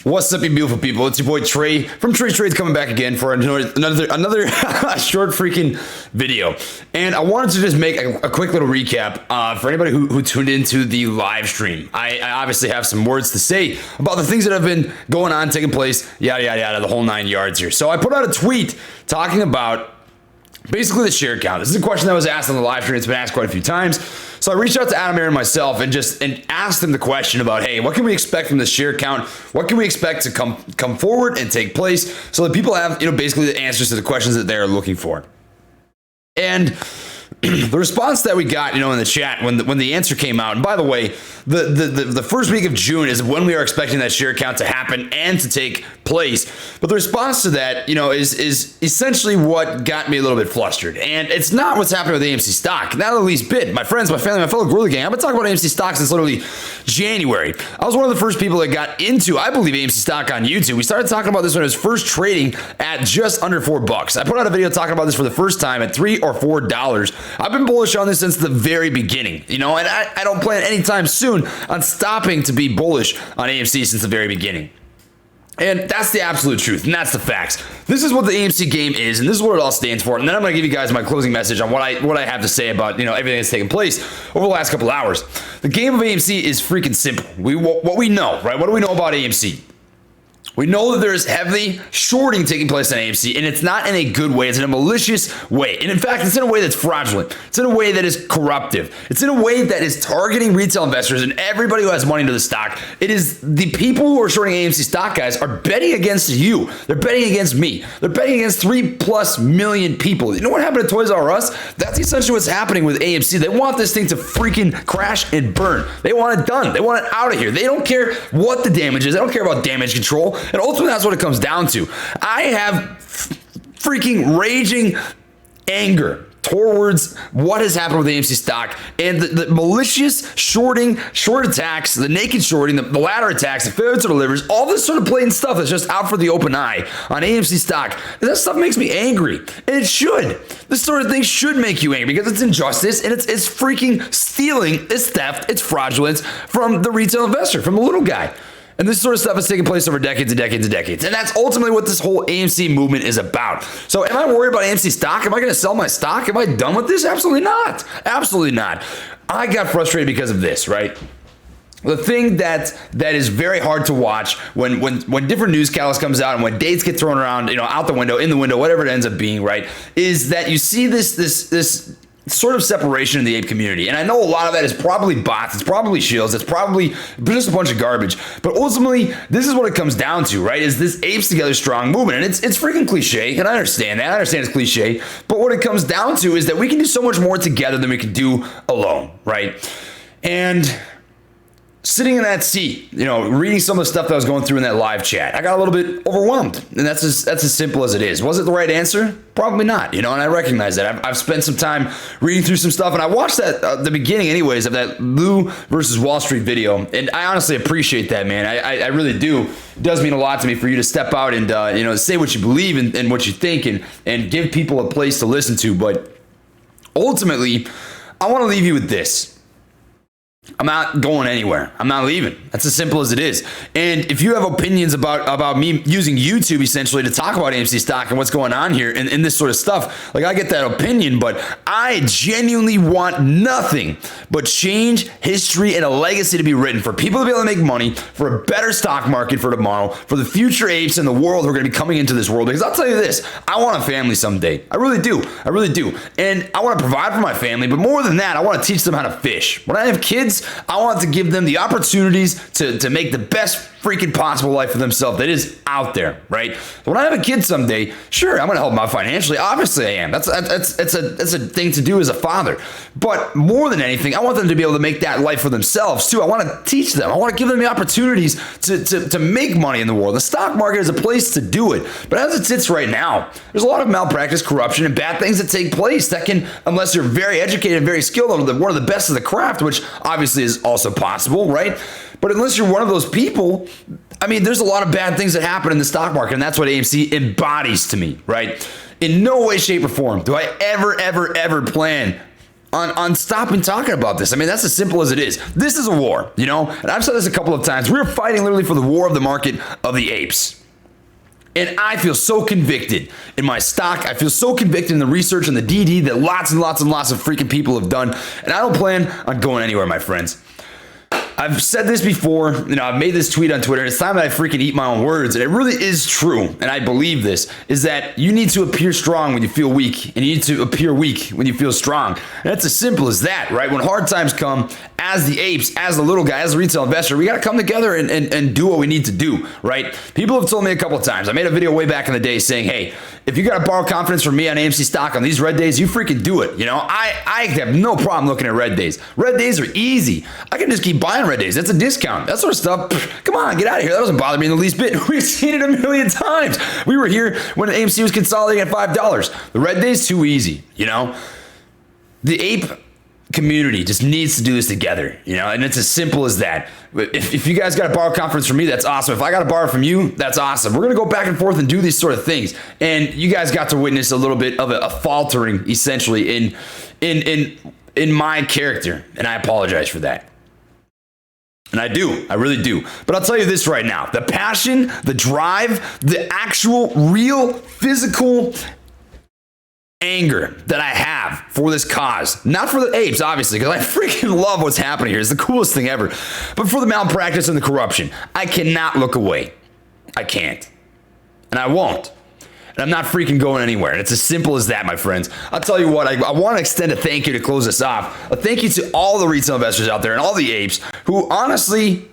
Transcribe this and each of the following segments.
What's up, you beautiful people? It's your boy Trey from Trey Trades coming back again for another short freaking video. And I wanted to just make a quick little recap for anybody who tuned into the live stream. I obviously have some words to say about the things that have been going on, taking place, yada, yada, yada, the whole 9 yards here. So I put out a tweet talking about basically the share count. This is a question that was asked on the live stream. It's been asked quite a few times. So I reached out to Adam Aaron myself and asked him the question about, hey, what can we expect from this share count? What can we expect to come forward and take place so that people have, basically the answers to the questions that they're looking for. And the response that we got, in the chat when the answer came out, and by the way, the first week of June is when we are expecting that share count to happen and to take place. But the response to that, is essentially what got me a little bit flustered. And it's not what's happening with AMC stock, not the least bit. My friends, my family, my fellow Gorilla Gang, I've been talking about AMC stock since literally January. I was one of the first people that got into, I believe, AMC stock on YouTube. We started talking about this when it was first trading at just under $4. I put out a video talking about this for the first time at $3 or $4. I've been bullish on this since the very beginning, and I don't plan anytime soon on stopping to be bullish on AMC since the very beginning. And that's the absolute truth, and that's the facts. This is what the AMC game is, and this is what it all stands for. And then I'm going to give you guys my closing message on what I have to say about everything that's taken place over the last couple hours. The game of AMC is freaking simple. What we know, right? What do we know about AMC? We know that there's heavy shorting taking place on AMC, and it's not in a good way. It's in a malicious way. And in fact, it's in a way that's fraudulent. It's in a way that is corruptive. It's in a way that is targeting retail investors and everybody who has money into the stock. It is the people who are shorting AMC stock, guys, are betting against you. They're betting against me. They're betting against 3+ million people. You know what happened to Toys R Us? That's essentially what's happening with AMC. They want this thing to freaking crash and burn. They want it done. They want it out of here. They don't care what the damage is. They don't care about damage control. And ultimately, that's what it comes down to. I have freaking raging anger towards what has happened with AMC stock and the malicious short attacks, the naked shorting, the ladder attacks, the failure to delivers, all this sort of blatant stuff that's just out for the open eye on AMC stock. That stuff makes me angry, and it should. This sort of thing should make you angry because it's injustice and it's freaking stealing, it's theft, it's fraudulence from the retail investor, from the little guy. And this sort of stuff has taken place over decades and decades and decades. And that's ultimately what this whole AMC movement is about. So am I worried about AMC stock? Am I going to sell my stock? Am I done with this? Absolutely not. Absolutely not. I got frustrated because of this, right? The thing that is very hard to watch when different news catalyst comes out and when dates get thrown around, out the window, in the window, whatever it ends up being, right, is that you see this sort of separation in the ape community. And I know a lot of that is probably bots, it's probably shills, it's probably just a bunch of garbage. But ultimately, this is what it comes down to, right? Is this apes together strong movement. And it's freaking cliche, and I understand that. I understand it's cliche. But what it comes down to is that we can do so much more together than we can do alone, right? And sitting in that seat, reading some of the stuff that I was going through in that live chat, I got a little bit overwhelmed. And that's as simple as it is. Was it the right answer? Probably not, and I recognize that. I've spent some time reading through some stuff, and I watched that the beginning anyways of that Lou versus Wall Street video, and I honestly appreciate that, man. I really do. It does mean a lot to me for you to step out and say what you believe and what you think and give people a place to listen to. But ultimately, I want to leave you with this. I'm not going anywhere. I'm not leaving. That's as simple as it is. And if you have opinions about me using YouTube essentially to talk about AMC stock and what's going on here and this sort of stuff, like I get that opinion, but I genuinely want nothing but change, history, and a legacy to be written for people to be able to make money, for a better stock market for tomorrow, for the future apes in the world who are going to be coming into this world. Because I'll tell you this, I want a family someday. I really do. I really do. And I want to provide for my family, but more than that, I want to teach them how to fish. When I have kids, I want to give them the opportunities to make the best freaking possible life for themselves that is out there, right? When I have a kid someday, sure, I'm going to help them out financially. Obviously, I am. That's a thing to do as a father. But more than anything, I want them to be able to make that life for themselves too. I want to teach them. I want to give them the opportunities to make money in the world. The stock market is a place to do it. But as it sits right now, there's a lot of malpractice, corruption, and bad things that take place that can, unless you're very educated and very skilled, one of the best of the craft, which obviously is also possible, right? But unless you're one of those people, I mean, there's a lot of bad things that happen in the stock market, and that's what AMC embodies to me, right? In no way, shape, or form do I ever plan on stopping talking about this. I mean, that's as simple as it is. This is a war, you know? And I've said this a couple of times. We're fighting literally for the war of the market of the apes. And I feel so convicted in my stock. I feel so convicted in the research and the DD that lots and lots and lots of freaking people have done. And I don't plan on going anywhere, my friends. I've said this before, you know, I've made this tweet on Twitter. It's time that I freaking eat my own words. And it really is true. And I believe this is that you need to appear strong when you feel weak, and you need to appear weak when you feel strong. And it's as simple as that, right? When hard times come, as the apes, as the little guy, as the retail investor, we got to come together and do what we need to do, right? People have told me a couple of times. I made a video way back in the day saying, hey, if you got to borrow confidence from me on AMC stock on these red days, you freaking do it. You know, I have no problem looking at red days. Red days are easy. I can just keep buying red days. That's a discount. That sort of stuff. Come on, get out of here. That doesn't bother me in the least bit. We've seen it a million times. We were here when AMC was consolidating at $5. The red day's too easy, you know? The ape community just needs to do this together, you know, and it's as simple as that. If you guys got to borrow confidence from me, that's awesome. If I got to borrow from you, that's awesome. We're going to go back and forth and do these sort of things. And you guys got to witness a little bit of a faltering, essentially, in my character, and I apologize for that. And I really do. But I'll tell you this right now. The passion, the drive, the actual, real, physical anger that I have for this cause, not for the apes, obviously, because I freaking love what's happening here. It's the coolest thing ever. But for the malpractice and the corruption, I cannot look away. I can't. And I won't. And I'm not freaking going anywhere. And it's as simple as that, my friends. I'll tell you what, I want to extend a thank you to close this off. A thank you to all the retail investors out there and all the apes who honestly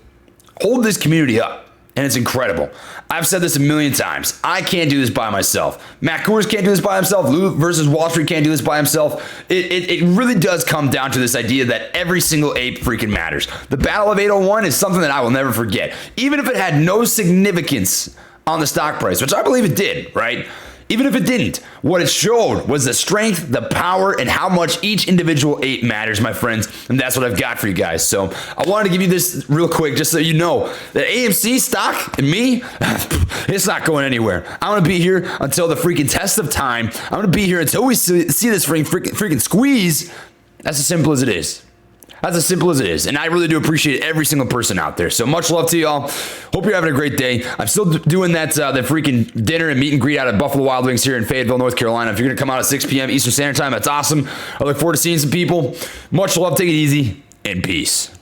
hold this community up. And it's incredible. I've said this a million times. I can't do this by myself. Matt Coors can't do this by himself. Lou versus Wall Street can't do this by himself. It really does come down to this idea that every single ape freaking matters. The Battle of 801 is something that I will never forget. Even if it had no significance on the stock price, which I believe it did, right? Even if it didn't, what it showed was the strength, the power, and how much each individual ape matters, my friends. And that's what I've got for you guys. So I wanted to give you this real quick, just so you know that AMC stock and me, it's not going anywhere. I'm going to be here until the freaking test of time. I'm going to be here until we see this freaking squeeze. That's as simple as it is. That's as simple as it is. And I really do appreciate every single person out there. So much love to y'all. Hope you're having a great day. I'm still doing that freaking dinner and meet and greet out at Buffalo Wild Wings here in Fayetteville, North Carolina. If you're going to come out at 6 p.m. Eastern Standard Time, that's awesome. I look forward to seeing some people. Much love. Take it easy and peace.